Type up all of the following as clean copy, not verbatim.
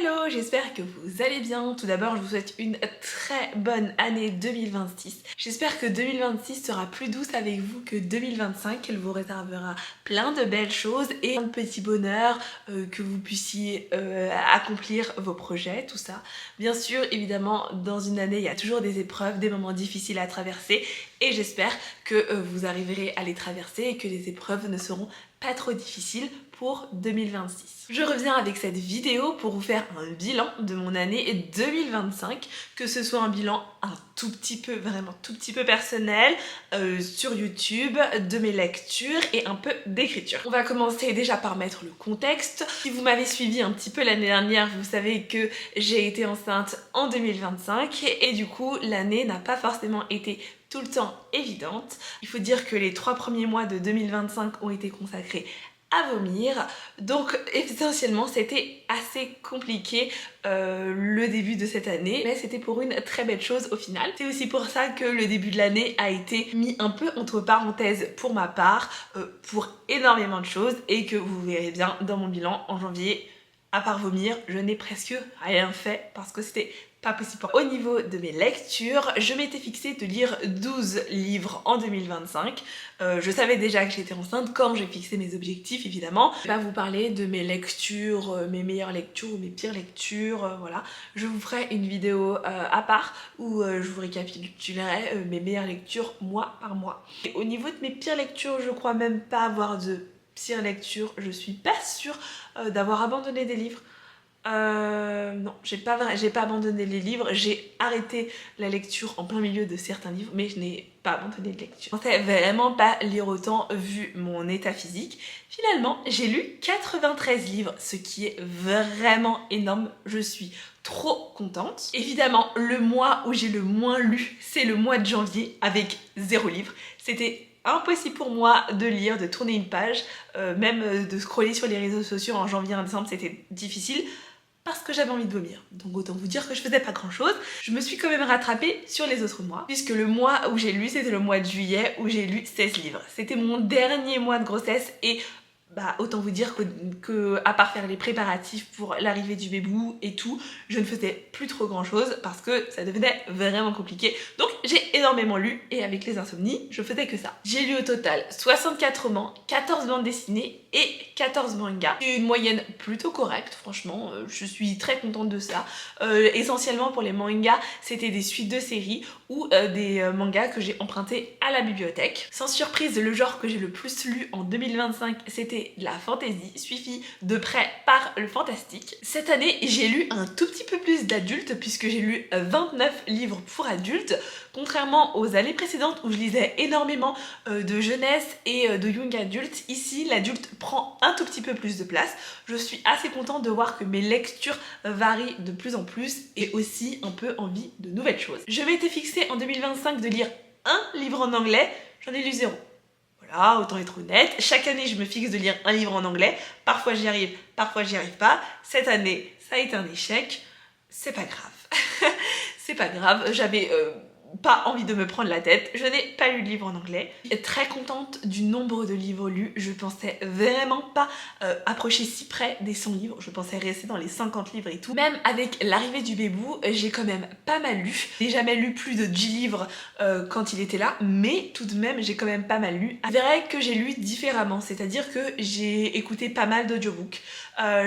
Hello, j'espère que vous allez bien. Tout d'abord, je vous souhaite une très bonne année 2026. J'espère que 2026 sera plus douce avec vous que 2025, qu'elle vous réservera plein de belles choses et un petit bonheur, que vous puissiez accomplir vos projets, tout ça. Bien sûr, évidemment, dans une année, il y a toujours des épreuves, des moments difficiles à traverser et j'espère que vous arriverez à les traverser et que les épreuves ne seront pas trop difficiles pour 2026. Je reviens avec cette vidéo pour vous faire un bilan de mon année 2025, que ce soit un bilan un tout petit peu, vraiment tout petit peu personnel, sur YouTube, de mes lectures et un peu d'écriture. On va commencer déjà par mettre le contexte. Si vous m'avez suivi un petit peu l'année dernière, vous savez que j'ai été enceinte en 2025 et du coup l'année n'a pas forcément été tout le temps évidente. Il faut dire que les 3 premiers mois de 2025 ont été consacrés à vomir, donc essentiellement c'était assez compliqué le début de cette année, mais c'était pour une très belle chose au final. C'est aussi pour ça que le début de l'année a été mis un peu entre parenthèses pour ma part, pour énormément de choses, et que vous verrez bien dans mon bilan en janvier. À part vomir, je n'ai presque rien fait parce que c'était pas possible. Au niveau de mes lectures, je m'étais fixée de lire 12 livres en 2025. Je savais déjà que j'étais enceinte quand j'ai fixé mes objectifs, évidemment. Je vais pas vous parler de mes lectures, mes meilleures lectures ou mes pires lectures, voilà. Je vous ferai une vidéo à part où je vous récapitulerai mes meilleures lectures mois par mois. Et au niveau de mes pires lectures, je crois même pas avoir de pire lecture. Je suis pas sûre d'avoir abandonné des livres. Non, j'ai pas abandonné les livres, j'ai arrêté la lecture en plein milieu de certains livres, mais je n'ai pas abandonné de lecture. Je pensais vraiment pas lire autant vu mon état physique. Finalement, j'ai lu 93 livres, ce qui est vraiment énorme. Je suis trop contente. Évidemment, le mois où j'ai le moins lu, c'est le mois de janvier avec 0 livre. C'était impossible pour moi de lire, de tourner une page, même de scroller sur les réseaux sociaux en janvier, en décembre, c'était difficile parce que j'avais envie de vomir. Donc autant vous dire que je faisais pas grand chose. Je me suis quand même rattrapée sur les autres mois, puisque le mois où j'ai lu, c'était le mois de juillet où j'ai lu 16 livres. C'était mon dernier mois de grossesse et bah autant vous dire que à part faire les préparatifs pour l'arrivée du bébou et tout, je ne faisais plus trop grand chose parce que ça devenait vraiment compliqué. Donc j'ai énormément lu et avec les insomnies, je faisais que ça. J'ai lu au total 64 romans, 14 bandes dessinées et 14 mangas. C'est une moyenne plutôt correcte, franchement, je suis très contente de ça. Essentiellement pour les mangas, c'était des suites de séries ou des mangas que j'ai empruntés à la bibliothèque. Sans surprise, le genre que j'ai le plus lu en 2025, c'était de la fantasy, suivi de près par le fantastique. Cette année, j'ai lu un tout petit peu plus d'adultes puisque j'ai lu 29 livres pour adultes, contrairement aux années précédentes où je lisais énormément de jeunesse et de young adult. Ici, l'adulte prend un tout petit peu plus de place. Je suis assez contente de voir que mes lectures varient de plus en plus et aussi un peu envie de nouvelles choses. Je m'étais fixée en 2025 de lire un livre en anglais, j'en ai lu 0. Voilà, autant être honnête. Chaque année, je me fixe de lire un livre en anglais. Parfois j'y arrive, parfois j'y arrive pas. Cette année, ça a été un échec. C'est pas grave. C'est pas grave, j'avais pas envie de me prendre la tête, je n'ai pas lu de livre en anglais. Je suis très contente du nombre de livres lus, je pensais vraiment pas approcher si près des 100 livres, je pensais rester dans les 50 livres et tout. Même avec l'arrivée du bébou, j'ai quand même pas mal lu. J'ai jamais lu plus de 10 livres quand il était là, mais tout de même j'ai quand même pas mal lu. C'est vrai que j'ai lu différemment, c'est-à-dire que j'ai écouté pas mal d'audiobooks.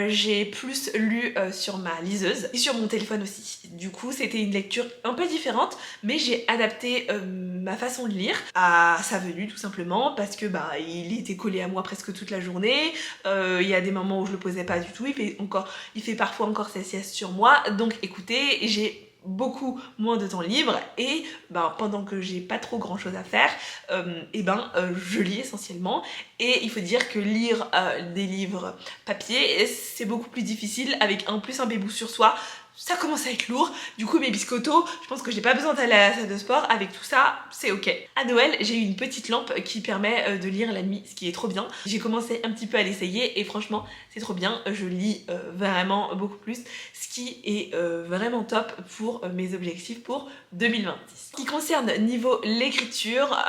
J'ai plus lu sur ma liseuse et sur mon téléphone aussi. Du coup, c'était une lecture un peu différente, mais j'ai adapté ma façon de lire à sa venue tout simplement parce que bah il était collé à moi presque toute la journée. Il y a des moments où je le posais pas du tout. Il fait parfois encore sa sieste sur moi. Donc écoutez, j'ai beaucoup moins de temps libre et ben, pendant que j'ai pas trop grand chose à faire, je lis essentiellement. Et il faut dire que lire des livres papier, c'est beaucoup plus difficile avec en plus un bébou sur soi. Ça commence à être lourd, du coup mes biscottos, je pense que j'ai pas besoin d'aller à la salle de sport, avec tout ça, c'est ok. À Noël, j'ai eu une petite lampe qui permet de lire la nuit, ce qui est trop bien. J'ai commencé un petit peu à l'essayer et franchement, c'est trop bien, je lis vraiment beaucoup plus, ce qui est vraiment top pour mes objectifs pour 2026. Ce qui concerne niveau l'écriture,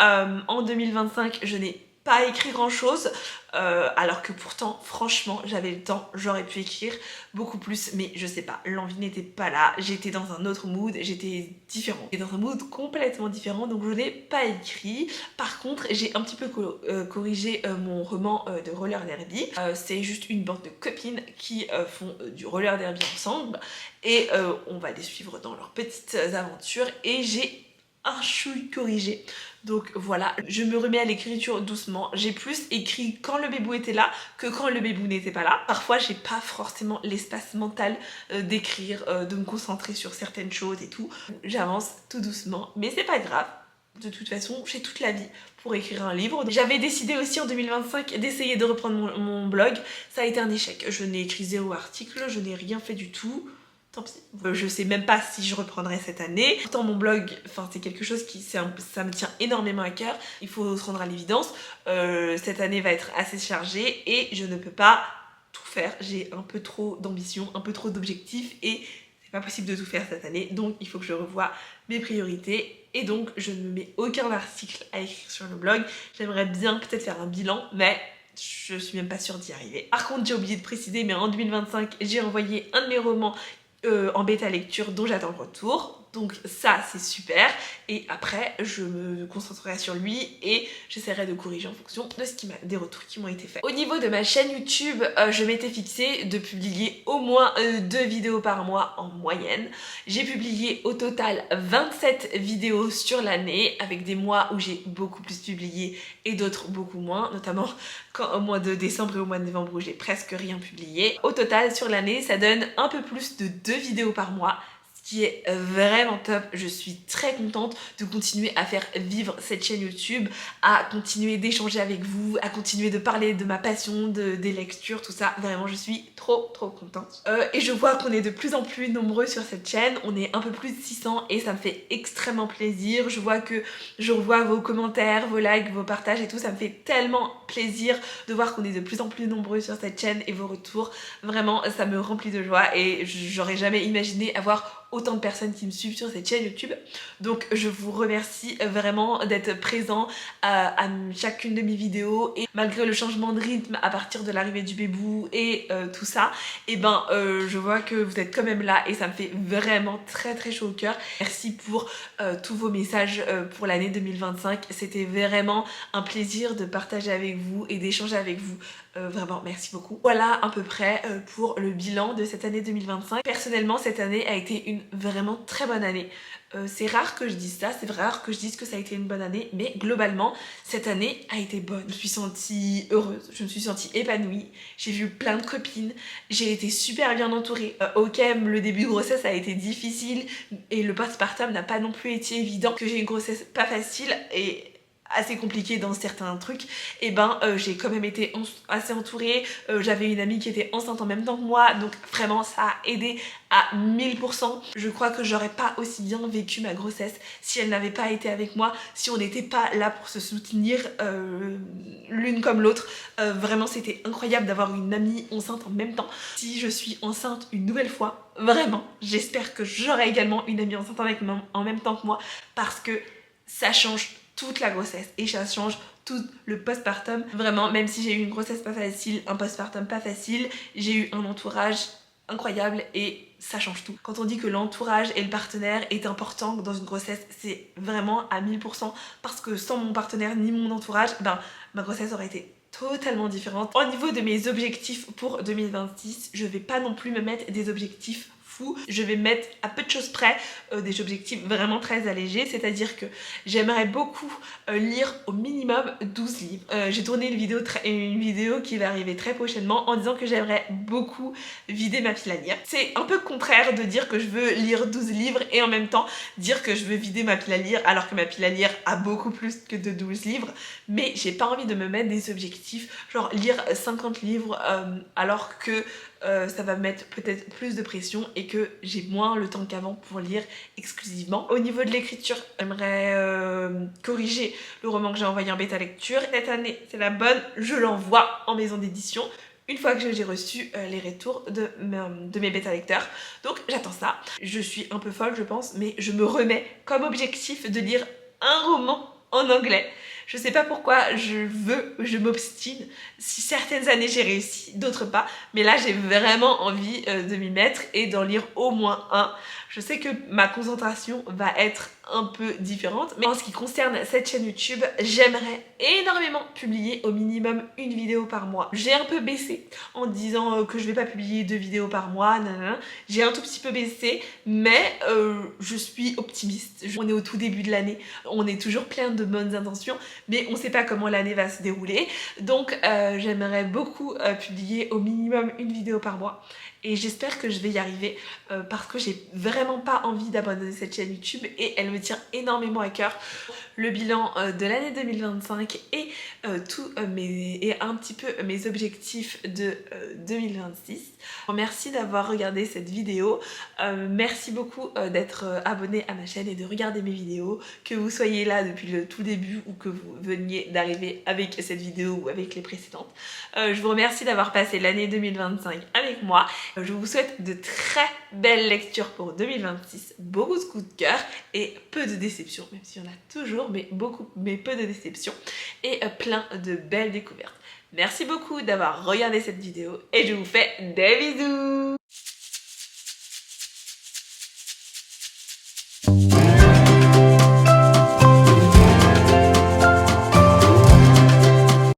en 2025, je n'ai pas écrit grand chose, alors que pourtant franchement j'avais le temps, j'aurais pu écrire beaucoup plus, mais je sais pas, l'envie n'était pas là, j'étais dans un autre mood, j'étais différente, j'étais dans un mood complètement différent, donc je n'ai pas écrit. Par contre j'ai un petit peu corrigé mon roman de roller derby. C'est juste une bande de copines qui font du roller derby ensemble et on va les suivre dans leurs petites aventures et j'ai un chouille corrigé. Donc voilà, je me remets à l'écriture doucement. J'ai plus écrit quand le bébou était là que quand le bébou n'était pas là. Parfois j'ai pas forcément l'espace mental d'écrire, de me concentrer sur certaines choses et tout. J'avance tout doucement, mais c'est pas grave. De toute façon, j'ai toute la vie pour écrire un livre. J'avais décidé aussi en 2025 d'essayer de reprendre mon blog. Ça a été un échec. Je n'ai écrit 0 article, je n'ai rien fait du tout. Tant pis. Je sais même pas si je reprendrai cette année. Pourtant mon blog, c'est quelque chose qui ça me tient énormément à cœur. Il faut se rendre à l'évidence. Cette année va être assez chargée et je ne peux pas tout faire. J'ai un peu trop d'ambition, un peu trop d'objectifs et c'est pas possible de tout faire cette année. Donc il faut que je revoie mes priorités et donc je ne mets aucun article à écrire sur le blog. J'aimerais bien peut-être faire un bilan, mais je suis même pas sûre d'y arriver. Par contre, j'ai oublié de préciser, mais en 2025, j'ai envoyé un de mes romans en bêta lecture dont j'attends le retour. Donc ça c'est super et après je me concentrerai sur lui et j'essaierai de corriger en fonction de des retours qui m'ont été faits. Au niveau de ma chaîne YouTube, je m'étais fixée de publier au moins 2 vidéos par mois en moyenne. J'ai publié au total 27 vidéos sur l'année avec des mois où j'ai beaucoup plus publié et d'autres beaucoup moins, notamment au mois de décembre et au mois de novembre où j'ai presque rien publié. Au total sur l'année ça donne un peu plus de 2 vidéos par mois, qui est vraiment top. Je suis très contente de continuer à faire vivre cette chaîne YouTube, à continuer d'échanger avec vous, à continuer de parler de ma passion, des lectures, tout ça. Vraiment, je suis trop contente. Et je vois qu'on est de plus en plus nombreux sur cette chaîne. On est un peu plus de 600 et ça me fait extrêmement plaisir. Je vois que je revois vos commentaires, vos likes, vos partages et tout. Ça me fait tellement plaisir de voir qu'on est de plus en plus nombreux sur cette chaîne et vos retours. Vraiment, ça me remplit de joie et j'aurais jamais imaginé avoir autant de personnes qui me suivent sur cette chaîne YouTube. Donc je vous remercie vraiment d'être présent à chacune de mes vidéos et malgré le changement de rythme à partir de l'arrivée du bébou et tout ça, et je vois que vous êtes quand même là et ça me fait vraiment très chaud au cœur. Merci pour tous vos messages pour l'année 2025. C'était vraiment un plaisir de partager avec vous et d'échanger avec vous. Vraiment merci beaucoup. Voilà à peu près pour le bilan de cette année 2025. Personnellement cette année a été une vraiment très bonne année. C'est rare que je dise ça, c'est rare que je dise que ça a été une bonne année, mais globalement cette année a été bonne. Je me suis sentie heureuse, je me suis sentie épanouie, j'ai vu plein de copines, j'ai été super bien entourée. Ok, le début de grossesse a été difficile et le postpartum n'a pas non plus été évident, que j'ai une grossesse pas facile et assez compliqué dans certains trucs, et j'ai quand même été assez entourée. J'avais une amie qui était enceinte en même temps que moi, donc vraiment ça a aidé à 1000%. Je crois que j'aurais pas aussi bien vécu ma grossesse si elle n'avait pas été avec moi, si on n'était pas là pour se soutenir l'une comme l'autre. Vraiment c'était incroyable d'avoir une amie enceinte en même temps. Si je suis enceinte une nouvelle fois, vraiment j'espère que j'aurai également une amie enceinte en même temps que moi, parce que ça change toute la grossesse et ça change tout le postpartum. Vraiment, même si j'ai eu une grossesse pas facile, un postpartum pas facile, j'ai eu un entourage incroyable et ça change tout. Quand on dit que l'entourage et le partenaire est important dans une grossesse, c'est vraiment à 1000%, parce que sans mon partenaire ni mon entourage, ma grossesse aurait été totalement différente. Au niveau de mes objectifs pour 2026, je vais pas non plus me mettre des objectifs fou. Je vais mettre à peu de choses près des objectifs vraiment très allégés, c'est-à-dire que j'aimerais beaucoup lire au minimum 12 livres. J'ai tourné une vidéo qui va arriver très prochainement en disant que j'aimerais beaucoup vider ma pile à lire. C'est un peu contraire de dire que je veux lire 12 livres et en même temps dire que je veux vider ma pile à lire, alors que ma pile à lire a beaucoup plus que de 12 livres, mais j'ai pas envie de me mettre des objectifs genre lire 50 livres alors que ça va me mettre peut-être plus de pression et que j'ai moins le temps qu'avant pour lire exclusivement. Au niveau de l'écriture, j'aimerais corriger le roman que j'ai envoyé en bêta lecture. Cette année, c'est la bonne, je l'envoie en maison d'édition une fois que j'ai reçu les retours de mes bêta lecteurs. Donc j'attends ça. Je suis un peu folle je pense, mais je me remets comme objectif de lire un roman en anglais. Je sais pas pourquoi je m'obstine. Si certaines années j'ai réussi, d'autres pas. Mais là, j'ai vraiment envie de m'y mettre et d'en lire au moins un. Je sais que ma concentration va être un peu différente, mais en ce qui concerne cette chaîne YouTube, j'aimerais énormément publier au minimum une vidéo par mois. J'ai un peu baissé en disant que je vais pas publier 2 vidéos par mois, nanana. J'ai un tout petit peu baissé, mais je suis optimiste. On est au tout début de l'année, on est toujours plein de bonnes intentions, mais on sait pas comment l'année va se dérouler. Donc j'aimerais beaucoup publier au minimum une vidéo par mois. Et j'espère que je vais y arriver parce que j'ai vraiment pas envie d'abandonner cette chaîne YouTube et elle me tient énormément à cœur. Le bilan de l'année 2025 et un petit peu mes objectifs de 2026. Merci d'avoir regardé cette vidéo. Merci beaucoup d'être abonné à ma chaîne et de regarder mes vidéos. Que vous soyez là depuis le tout début ou que vous veniez d'arriver avec cette vidéo ou avec les précédentes. Je vous remercie d'avoir passé l'année 2025 avec moi. Je vous souhaite de très belles lectures pour 2026, beaucoup de coups de cœur et peu de déceptions, même s'il y en a toujours, mais peu de déceptions et plein de belles découvertes. Merci beaucoup d'avoir regardé cette vidéo et je vous fais des bisous.